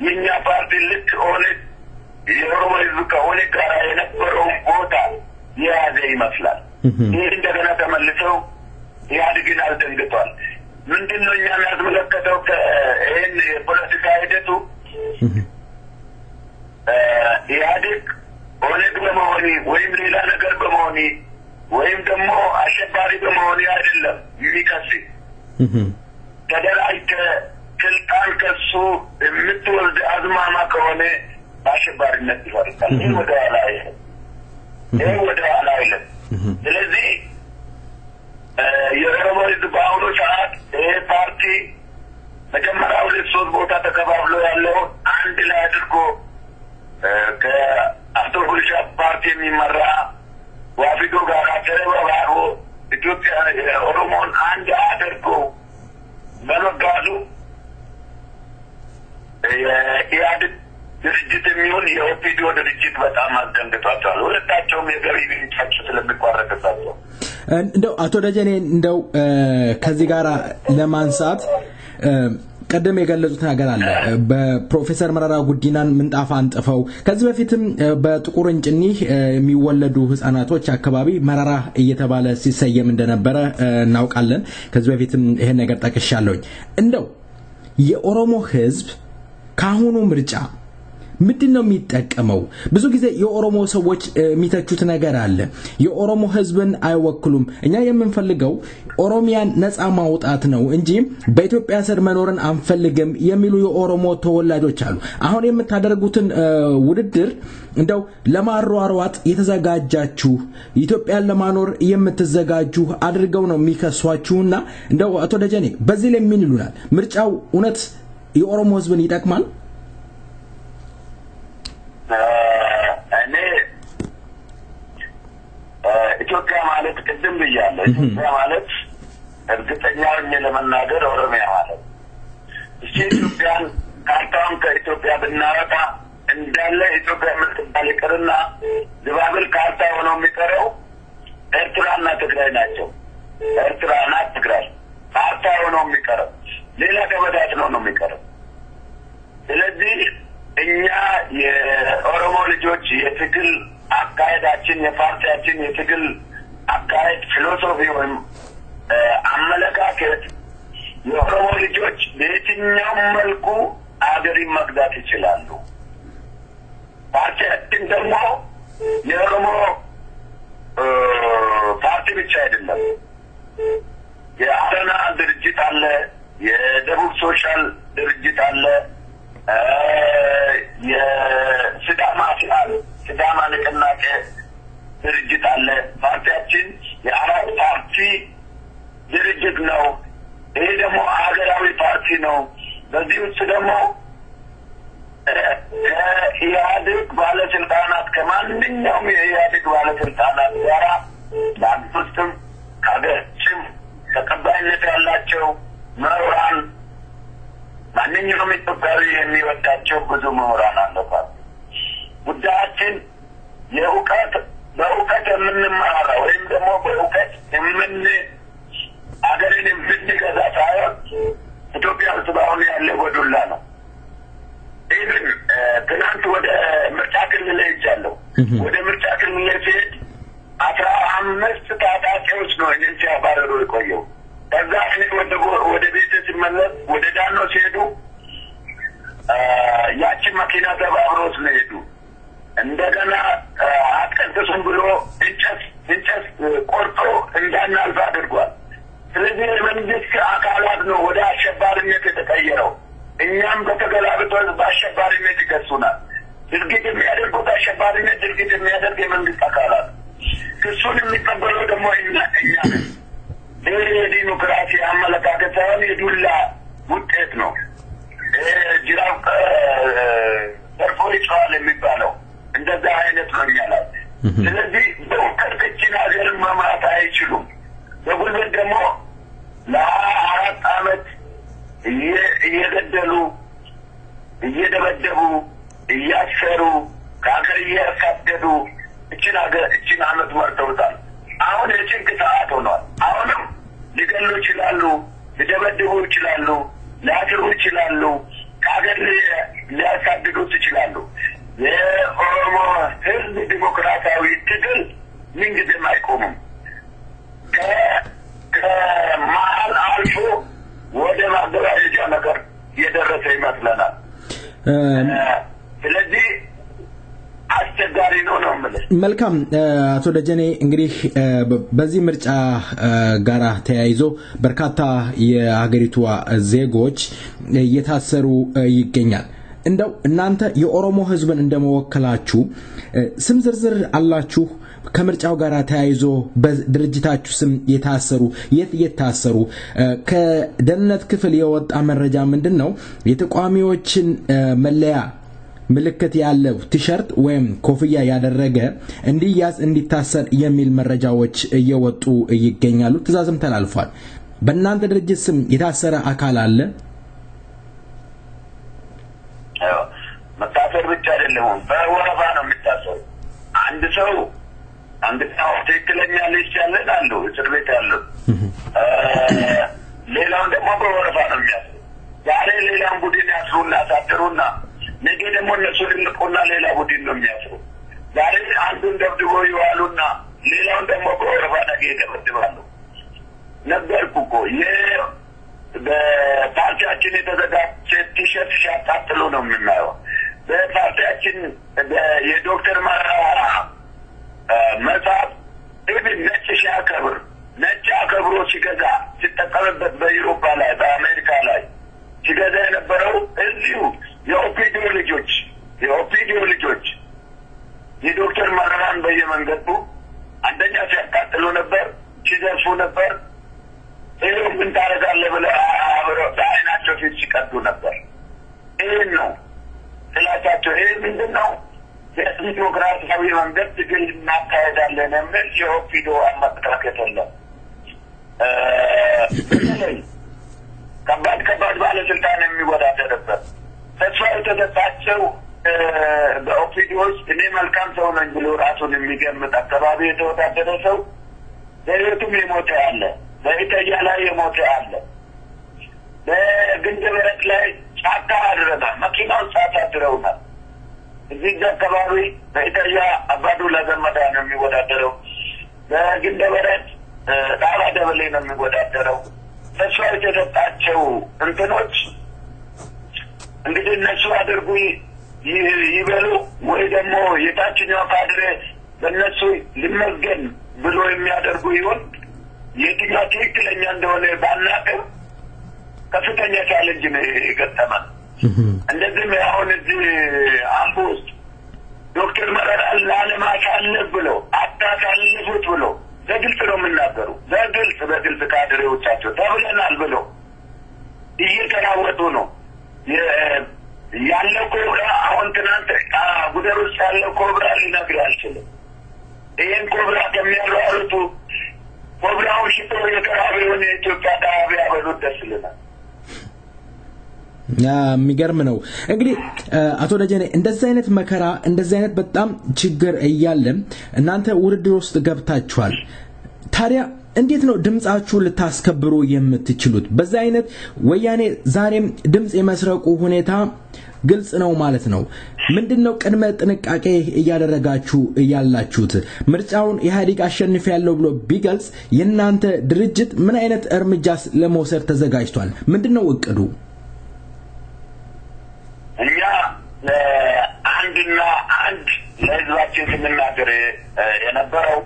የኛ ፓርቲ ልክ ኦነግ የኦሮሞ ህዝብ ከኦነግ ጋር የነበረውን ቦታ የያዘ ይመስላል ይህ እንደገና ተመልሰው ኢህአዴግን አስደንግጧል ምንድነው እኛን ያስመለከተው ይህን የፖለቲካ ሂደቱ ኢህአዴግ ኦነግ በመሆኒ ወይም ሌላ ነገር በመሆኒ ወይም ደግሞ አሸባሪ በመሆኒ አይደለም የሚከስ ተደራጅተ ስልጣን ከሱ የምትወልድ አዝማማ ከሆነ አሸባሪነት ይፈርቃል ይህ ወደ ኋላ አይልም ስለዚህ የኦሮሞ ህዝብ በአሁኑ ሰዓት ይህ ፓርቲ መጀመሪያ 2-3 ቦታ ተከፋፍሎ ያለው አንድ ላይ አድርጎ ከአቶ ጉልሻ ፓርቲ የሚመራ ዋፊዶ ጋር ተባብሮ ኢትዮጵያ ኦሮሞን አንድ አድርጎ በመጋዙ የኢህአዴግ ድርጅት የሚሆን የኦፒዲዮ ድርጅት በጣም አስደንግጧቸዋል ሁለታቸውም የገቢ ምንጫቸው ስለሚቋረጥባቸው እንደው አቶ ደጀኔ እንደው ከዚህ ጋር ለማንሳት ቀደም የገለጹት ነገር አለ በፕሮፌሰር መረራ ጉዲናን ምንጣፍ አንጥፈው ከዚህ በፊትም በጥቁር እንጭኒ የሚወለዱ ህፃናቶች አካባቢ መረራ እየተባለ ሲሰየም እንደነበረ እናውቃለን ከዚህ በፊትም ይሄን ነገር ጠቅሻለሁ እንደው የኦሮሞ ህዝብ ካሁኑ ምርጫ ምንድነው የሚጠቀመው ብዙ ጊዜ የኦሮሞ ሰዎች የሚተቹት ነገር አለ የኦሮሞ ህዝብን አይወክሉም እኛ የምንፈልገው ኦሮሚያን ነፃ ማውጣት ነው እንጂ በኢትዮጵያ ስር መኖርን አንፈልግም የሚሉ የኦሮሞ ተወላጆች አሉ አሁን የምታደርጉትን ውድድር እንደው ለማሯሯጥ የተዘጋጃችሁ ኢትዮጵያን ለማኖር የምትዘጋጁ አድርገው ነው የሚከሷችሁና እንደው አቶ ደጀኔ በዚህ ላይ ምን ይሉናል ምርጫው እውነት የኦሮሞ ህዝብን ይጠቅማል እኔ ኢትዮጵያ ማለት ቅድም ብያለሁ ኢትዮጵያ ማለት እርግጠኛ ሆኜ ለመናገር ኦሮሚያ ማለት እሺ ኢትዮጵያን ካርታውን ከኢትዮጵያ ብናወጣ እንዳለ ኢትዮጵያ የምትባል ይቅርና ዝባብል ካርታ ሆኖ የሚቀረው ኤርትራና ትግራይ ናቸው ኤርትራና ትግራይ ካርታ ሆኖ የሚቀረው ሌላ ተበታትኖ ነው የሚቀረው ስለዚህ እኛ የኦሮሞ ልጆች የትግል አካሄዳችን የፓርቲያችን የትግል አካሄድ ፊሎሶፊ ወይም አመለካከት የኦሮሞ ልጆች በየትኛውም መልኩ አገርን መግዛት ይችላሉ ፓርቲያችን ደግሞ የኦሮሞ ፓርቲ ብቻ አይደለም የአረና ድርጅት አለ የደቡብ ሶሻል ድርጅት አለ የሲዳማ ንቅናቄ ድርጅት አለ ፓርቲያችን የአራት ፓርቲ ድርጅት ነው ይሄ ደግሞ ሀገራዊ ፓርቲ ነው በዚህ ውስጥ ደግሞ የኢህአዴግ ባለስልጣናት ከማንኛውም የኢህአዴግ ባለስልጣናት ጋር በአንዱስትም ከሀገርችም ተቀባይነት ያላቸው ምሁራን ማንኛውም ኢትዮጵያዊ የሚወዳቸው ብዙ ምሁራን አለባት ጉዳያችን በእውቀት የምንማራ ወይም ደግሞ በእውቀት አገርን የምንገዛ ሳይሆን ኢትዮጵያ ውስጥ በአሁኑ ያለ ጎዱላ ነው ኢቭን ትናንት ወደ ምርጫ ክልል ሄጃለሁ ወደ ምርጫ ክልል ሲሄድ 15 ታጣቂዎች ነው እኔን ሲያባረሩ የቆየው ከዛ እኔ ወደ ቤት ሲመለስ ወደ ዳኖ ሲሄዱ ያቺን መኪና ተባብሮት ነው ሄዱ እንደገና አትቀንጥሱም ብሎ እንጨት ቆርጦ እንዳናልፍ አድርጓል ስለዚህ የመንግስት አካላት ነው ወደ አሸባሪነት የተቀየረው እኛም በተገላብጦ በአሸባሪነት ይከሱናል ህግ የአሸባሪነት ድርጊት የሚያደርግ የመንግስት አካላት ክሱን የሚቀበለው ደግሞ እኛ የዲሞክራሲ አመለካከት ሳይሆን የዱላ ውጤት ነው። ጅራፍ ተርፎ ይጮሃል የሚባለው እንደዛ አይነት ነው የሚያለው። ስለዚህ በውከርክችን ሀገር መምራት አይችሉም። በጉልበት ደግሞ ለአራት ዓመት እየገደሉ እየደበደቡ እያሰሩ ከሀገር እያሳደዱ እችን ዓመት መርተውታል። አሁን የጭንቅ ሰዓት ሆኗል። አሁንም ሊገሉ ይችላሉ፣ ሊደበድቡ ይችላሉ፣ ሊያስሩ ይችላሉ፣ ከሀገር ሊያሳድዱት ይችላሉ። የኦሮሞ ህዝብ ዲሞክራሲያዊ ትግል ምንጊዜም አይቆምም። ከመሀል አልፎ ወደ ማደራጀት ነገር የደረሰ ይመስለናል። ስለዚህ አስቸጋሪ ነው ማለት መልካም አቶ ደጀኔ እንግዲህ በዚህ ምርጫ ጋራ ተያይዞ በርካታ የሀገሪቱ ዜጎች እየታሰሩ ይገኛል። እንደው እናንተ የኦሮሞ ህዝብን እንደመወከላችሁ ስም ዝርዝር አላችሁ? ከምርጫው ጋራ ተያይዞ በድርጅታችሁ ስም የታሰሩ የታሰሩ ከደህንነት ክፍል የወጣ መረጃ ምንድነው? የተቋሚዎችን መለያ ምልክት ያለው ቲሸርት ወይም ኮፍያ ያደረገ እንዲያዝ እንዲታሰር የሚል መረጃዎች እየወጡ ይገኛሉ። ትዕዛዝም ተላልፏል። በእናንተ ድርጅት ስም የታሰረ አካል አለ? መታሰር ብቻ አይደለም፣ በወረፋ ነው የሚታሰሩ። አንድ ሰው ትክክለኛ ልጅ ያለን አሉ እስር ቤት ያለው፣ ሌላውን ደግሞ በወረፋ ነው የሚያስሩ። ዛሬ ሌላውን ቡድን ያስሩና አሳድሩና ነገ ደግሞ እነሱ ልንቆና ሌላ ቡድን ነው የሚያስሩ። ዛሬ አንዱን ደብድቦ ይዋሉና ሌላውን ደግሞ በወረፋ ነገ ይደበድባሉ። ነበርኩ እኮ በፓርቲያችን የተዘጋጀ ቲሸርት ሲያቃጥሉ ነው የምናየው። በፓርቲያችን የዶክተር መረራ መጽሐፍ ኢብን ነጭ ሲያከብር ነጭ አከብሮ ሲገዛ ሲጠቀምበት በአውሮፓ ላይ በአሜሪካ ላይ ሲገዛ የነበረው እዚሁ የኦፒዲዮ ልጆች የዶክተር መረራን በየመንገዱ አንደኛ ሲያቃጥሉ ነበር፣ ሲዘርፉ ነበር። ይሄው ምን ታረጋለህ ብለው በዓይናቸው ፊት ሲቀዱ ነበር። ይሄን ነው ስላቻቸው። ይሄ ምንድነው? የዲሞክራሲያዊ መንገድ ትግል እናካሄዳለን የሚል የኦፒዲዮ አመለካከት ነው። ከባድ ባለስልጣን የሚወዳደርበት ተስፋ የተሰጣቸው በኦፒዲዮች እኔ መልካም ሰው ነኝ ብሎ ራሱን የሚገምት አካባቢ የተወዳደረ ሰው በህይወቱም የሞተ አለ፣ በኢትዮጵያ ላይ የሞተ አለ። በግንደበረት ላይ ጫካ አድረናል፣ መኪናውን ጫካ አድረውናል። እዚህ አካባቢ በኢትዮጵያ አባዱላ ገመዳ ነው የሚወዳደረው፣ በግንደበረት ጣባ ደበሌ ነው የሚወዳደረው። ተስፋ የተሰጣቸው እንትኖች እንግዲህ እነሱ አድርጉ ይበሉ ወይ ደግሞ የታችኛው ካድሬ በእነሱ ሊመገን ብሎ የሚያደርጉ ይሆን የትኛው ትክክለኛ እንደሆነ ባናውቅም ከፍተኛ ቻሌንጅ ነው የገጠመን። እንደዚህም አሁን እዚህ አምቦ ውስጥ ዶክተር መረራ ላለማሳለፍ ብሎ አታሳልፉት ብሎ በግልጽ ነው የምናገሩ። በግልጽ ካድሬዎቻቸው ተብለናል ብሎ እየተራወጡ ነው ያለው። ኮብራ አሁን ትናንት ጉደር ውስጥ ያለው ኮብራ ሊነግር አልችልም። ይህን ኮብራ ከሚያሯሩጡ ኮብራውን ሽቶ የተራበውን የኢትዮጵያ ዳቢ ያበሉት ደስ ይለናል። የሚገርም ነው። እንግዲህ አቶ ደጀኔ እንደዚህ አይነት መከራ እንደዚህ አይነት በጣም ችግር እያለ እናንተ ውድድር ውስጥ ገብታችኋል። ታዲያ እንዴት ነው ድምጻችሁ ልታስከብሩ የምትችሉት? በዛ አይነት ወያኔ ዛሬም ድምጽ የመስረቁ ሁኔታ ግልጽ ነው ማለት ነው። ምንድነው ቅድመ ጥንቃቄ እያደረጋችሁ ያላችሁት? ምርጫውን ኢህአዴግ አሸንፍ ያለው ብሎ ቢገልጽ የናንተ ድርጅት ምን አይነት እርምጃስ ለመውሰድ ተዘጋጅቷል? ምንድነው እቅዱ? እኛ አንድ ለህዝባችን ስንናገር የነበረው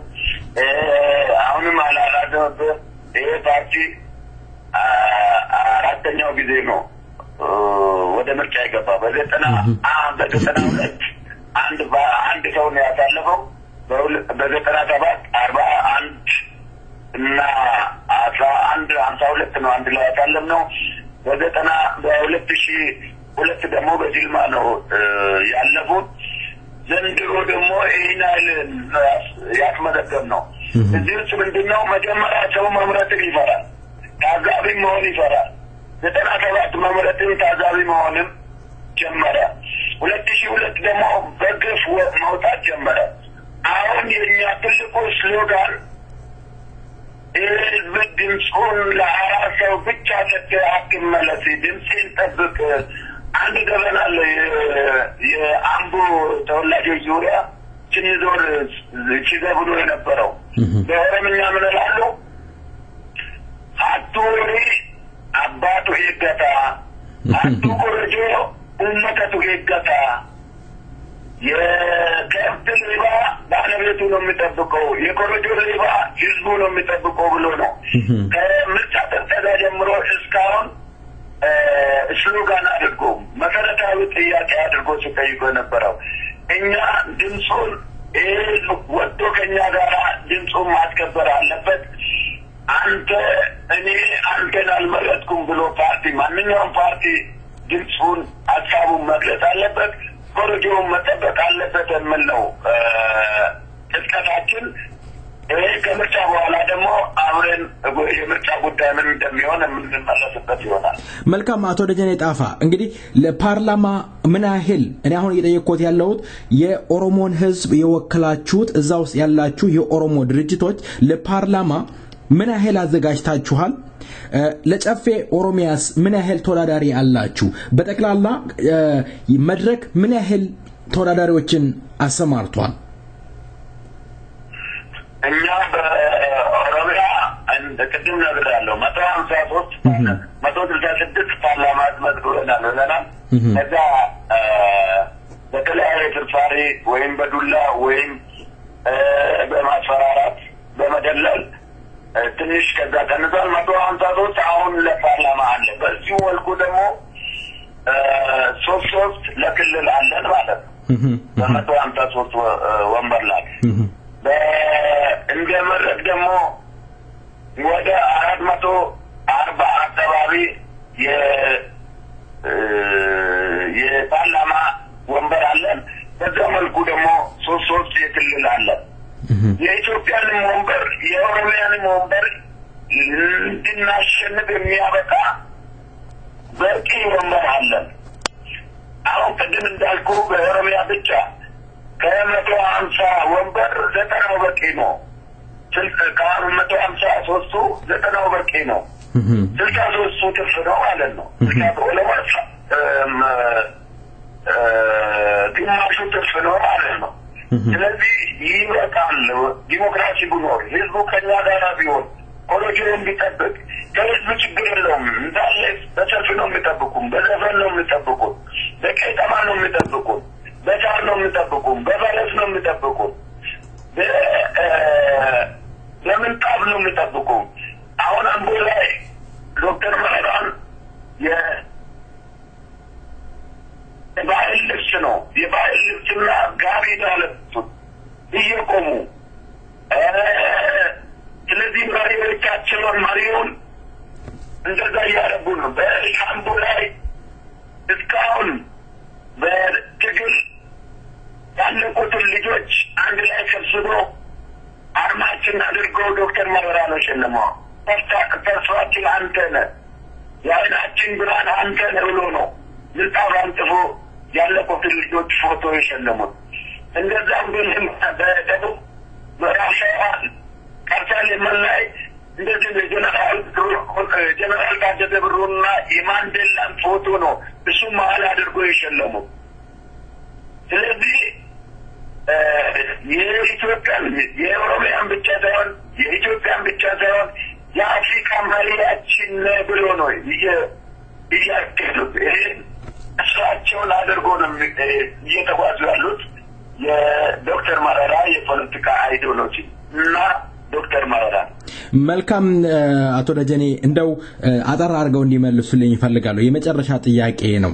አሁንም አላላደረበት ይሄ ፓርቲ አራተኛው ጊዜ ነው ወደ ምርጫ የገባ። በ92 አንድ ሰው ነው ያሳለፈው በ97 41 እና 52 ነው አንድ ላይ ያሳለፍነው በ2002 ደግሞ በጅልማ ነው ያለፉት ዘንድሮ ደግሞ ኢናል ያስመዘገብ ነው እዚህ ውስጥ ምንድነው መጀመሪያ ሰው መምረጥን ይፈራል ታዛቢ መሆን ይፈራል 97 መምረጥን ታዛቢ መሆንም ጀመረ 2002 ደግሞ በግፍ መውጣት ጀመረ አሁን የኛ ትልቁ ስሎጋን ህዝብ ድምፁን ለአራት ሰው ብቻ ለተአክመለስ ድምፅን ጠብቅ አንድ ገበና አለ የአምቦ ተወላጆች ዙሪያ ችንዞር ሲዘብሉ የነበረው በኦሮምኛ ምን እላለሁ አቱሪ አባቱ ይገታ አቱ ኮረጆ ኡመተቱ ይገታ የከብት ሌባ ባለቤቱ ነው የሚጠብቀው የኮረጆ ሌባ ህዝቡ ነው የሚጠብቀው ብሎ ነው ከምርጫ ተጠጋ ጀምሮ እስካሁን ስሎጋን አድርጎ መሰረታዊ ጥያቄ አድርጎ ሲጠይቁ የነበረው እኛ ድምፁን ወጥቶ ከኛ ጋር ድምፁን ማስከበር አለበት አንተን አልመረጥኩም ብሎ ፓርቲ ማንኛውም ፓርቲ ድምፁን ሀሳቡን መግለጽ አለበት ኮረጆውን መጠበቅ አለበት የሚል ነው እስከታችን ከምርጫ በኋላ ደግሞ አብረን የምርጫ ጉዳይ ምን እንደሚሆን የምንመለስበት ይሆናል መልካም አቶ ደጀኔ ጣፋ እንግዲህ ለፓርላማ ምን ያህል እኔ አሁን እየጠየቅኩት ያለሁት የኦሮሞን ህዝብ የወከላችሁት እዛው ያላችሁ የኦሮሞ ድርጅቶች ለፓርላማ ምን ያህል አዘጋጅታችኋል ለጨፌ ኦሮሚያስ ምን ያህል ተወዳዳሪ አላችሁ በጠቅላላ መድረክ ምን ያህል ተወዳዳሪዎችን አሰማርቷል እኛ በኦሮሚያ ቅድም ነግሬያለሁ 163 ፓርላማ መዝግበናል ብለናል ከዛ በተለያየ ፍርፋሪ ወይም በዱላ ወይም በማስፈራራት በመደለል ትንሽ ከዛ ቀንሷል 153 አሁን ለፓርላማ አለ በዚህ ወልኩ ደግሞ ሶስት ለክልል አለን ማለት ነው በ153 ወንበር ላይ እንደመረጥ ደግሞ ወደ 440 አካባቢ የፓርላማ ወንበር አለን በዛ መልኩ ደግሞ ሶስት የክልል አለን የኢትዮጵያንም ወንበር የኦሮሚያንም ወንበር እንድናሸንፍ የሚያበቃ በቂ ወንበር አለን አሁን ቅድም እንዳልኩ በኦሮሚያ ብቻ ከ150 ወንበር 90 በቂ ነው ከ153 90 በቂ ነው 63 ትርፍ ነው ማለት ነው ግማሹ ትርፍ ነው ማለት ነው ስለዚህ ይበቃል ዲሞክራሲ ቢኖር ህዝቡ ከኛ ጋር ቢሆን ኮሎጂውን ቢጠብቅ ከህዝቡ ችግር የለውም እንዳለ በሰልፍ ነው የሚጠብቁን በዘፈን ነው የሚጠብቁን በቄጠማ ነው የሚጠብቁን በሳር ነው የሚጠብቁን በበለስ ነው የሚጠብቁን በምንጣፍ ነው የሚጠብቁን አሁን አምቦ ላይ ዶክተር መረራን የባህል ልብስ ነው የባህል ልብስና ጋቢ ያለብሱት እየቆሙ ስለዚህ መሪውን እንደዛ እያደረጉ ነው በአምቦ ላይ እስካሁን በትግል ያለቁትን ልጆች አንድ ላይ ሰብስቦ አርማችን አድርገው ዶክተር መረራ ነው ሸለመው ተስፋችን አንተ ነህ የዓይናችን ብርሃን አንተ ነህ ብሎ ነው ምንጣፍ አንጥፎ ያለቁትን ልጆች ፎቶ የሸለሙት እንደዛም ግን በደቡብ ምዕራብ ሸዋ ቀርሳሌ መላይ እንደዚህ ጀነራል ታደሰ ብሩና የማንዴላን ፎቶ ነው እሱ መሀል አድርጎ የሸለሙት ስለዚህ የኢትዮጵያን የኦሮሚያን ብቻ ሳይሆን የኢትዮጵያን ብቻ ሳይሆን የአፍሪካ መሪያችን ብሎ ነው እያካሄዱት እሳቸውን አድርጎ ነው እየተጓዙ ያሉት የዶክተር መረራ የፖለቲካ አይዲዮሎጂ እና ዶክተር መረራ መልካም አቶ ደጀኔ እንደው አጠር አድርገው እንዲመልሱልኝ ይፈልጋለሁ የመጨረሻ ጥያቄ ነው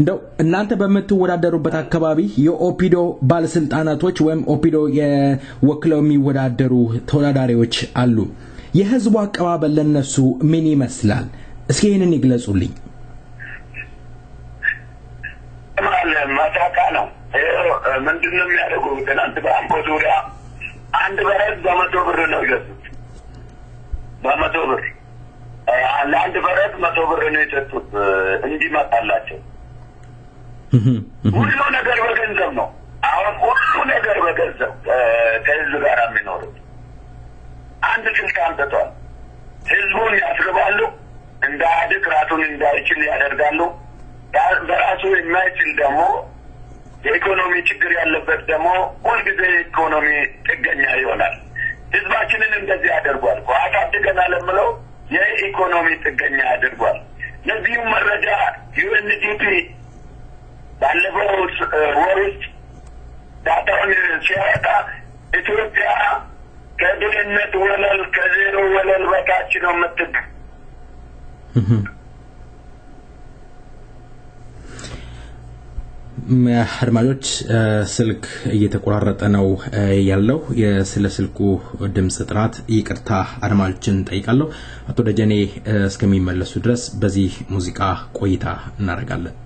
እንደው እናንተ በመትወዳደሩበት አካባቢ የኦፒዶ ባለስልጣናቶች ወይም ኦፒዶ የወክለው የሚወዳደሩ ተወዳዳሪዎች አሉ የህዝቡ አቀባበል ለነሱ ምን ይመስላል እስኪ ይሄንን ይግለጹልኝ ማታካ ነው ምንድነው የሚያደርጉት ትናንት በአምቦ ዙሪያ አንድ በረት በ100 ብር ነው የገዙት በ100 ብር አንድ በረት 100 ብር ነው የሰጡት እንዲመጣላቸው ሁሉ ነገር በገንዘብ ነው አሁን ሁሉ ነገር በገንዘብ ከህዝብ ጋር የሚኖሩት አንድ ስልጣን ተጠዋል ህዝቡን ያስገባሉ እንዳያድግ ራሱን እንዳይችል ያደርጋሉ በራሱ የማይችል ደግሞ የኢኮኖሚ ችግር ያለበት ደግሞ ሁልጊዜ ኢኮኖሚ ጥገኛ ይሆናል ህዝባችንን እንደዚህ ያደርጋል አታድገናል ለምለው የኢኮኖሚ ጥገኛ ያደርጋል ለዚሁ መረጃ UNDP ባለፈው ወር ውስጥ ዳታውን ሲያወጣ ኢትዮጵያ ከድህነት ወለል ከዜሮ ወለል በታች ነው የምትገኘው አድማጮች ስልክ እየተቆራረጠ ነው ያለው የስለ ስልኩ ድምጽ ጥራት ይቅርታ አድማጮችን ጠይቃለሁ አቶ ደጀኔ እስከሚመለሱ ድረስ በዚህ ሙዚቃ ቆይታ እናደርጋለን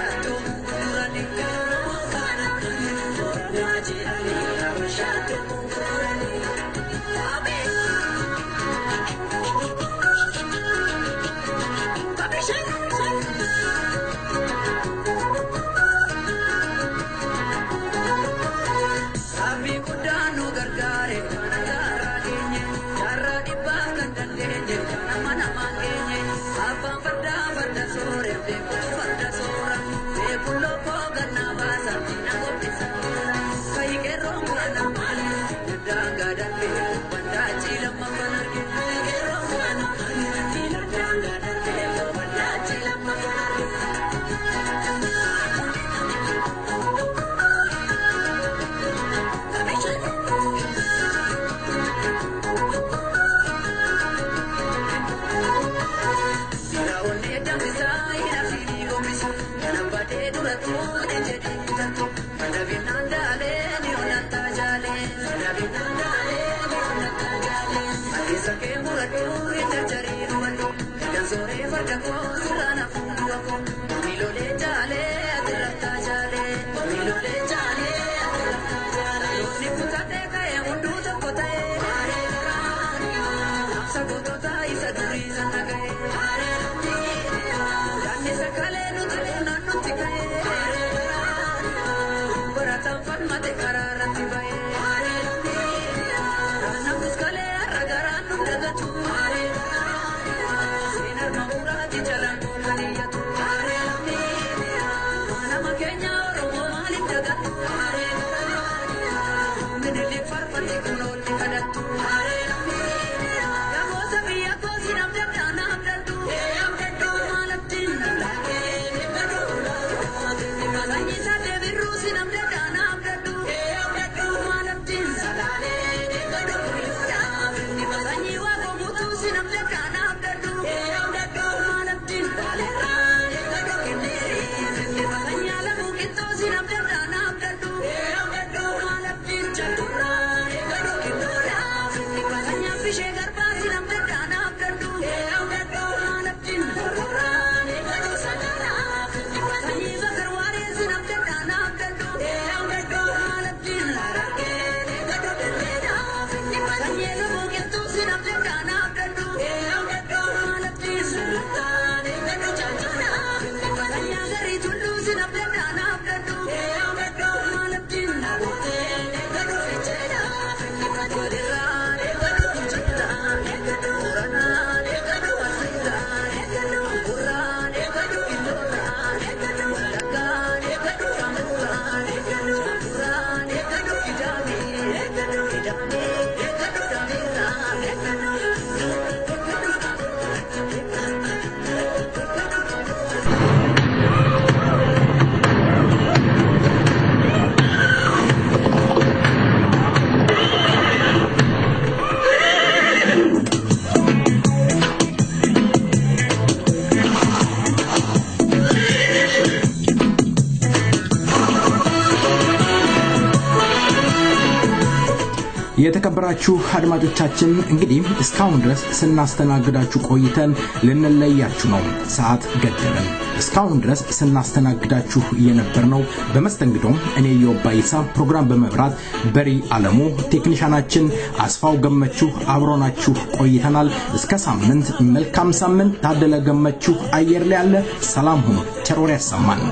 Dura tu, የተከበራችሁ አድማጮቻችን እንግዲህ እስካሁን ድረስ ስናስተናግዳችሁ ቆይተን ልንለያችሁ ነው ሰዓት ገደበን እስካሁን ድረስ ስናስተናግዳችሁ የነበርነው በመስተንግዶም እኔ ዮባይሳ ፕሮግራም በመብራት በሪ አለሙ ቴክኒሻናችን አስፋው ገመቹ አብሮናችሁ ቆይተናል እስከ ሳምንት መልካም ሳምንት ታደለ ገመቹ አየር ላይ ያለ ሰላም ሁኑ ቸሮር ያሰማን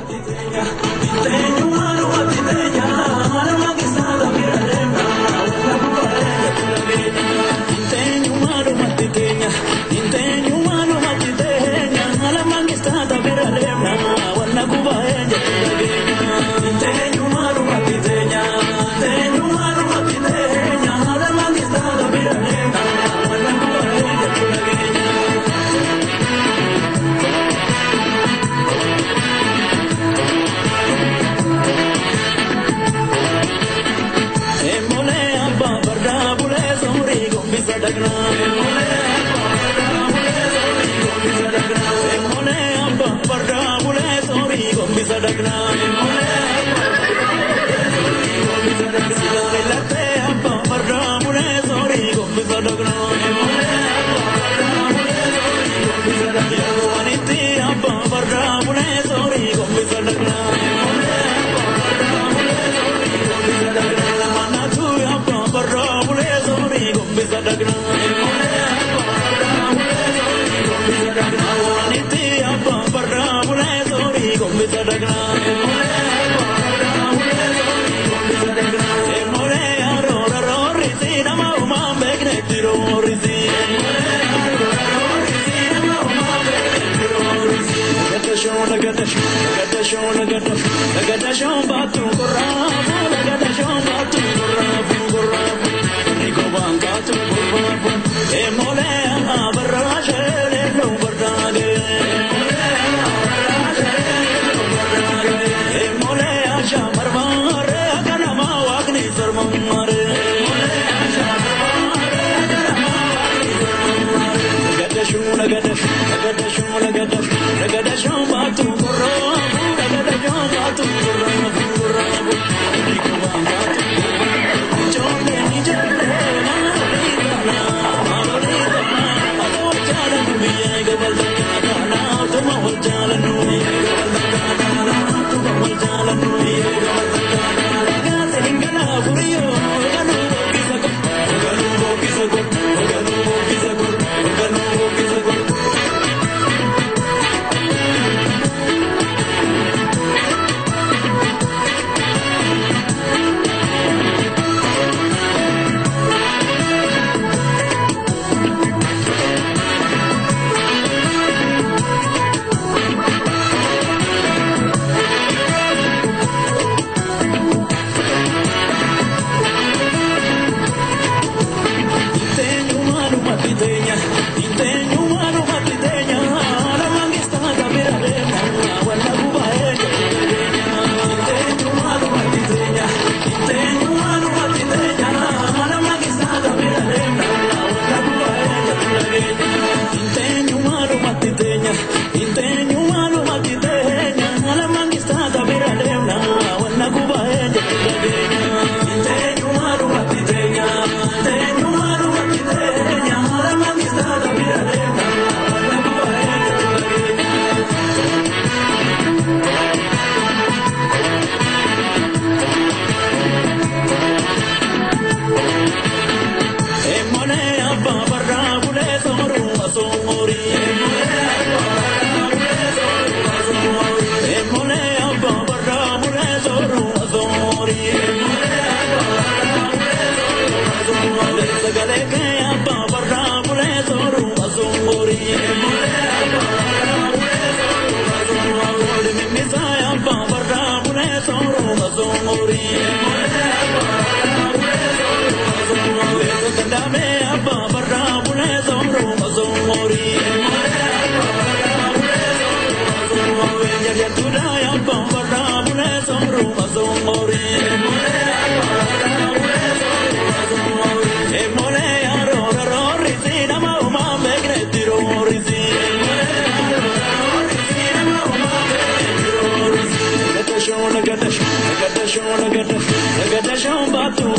رقدشون باتو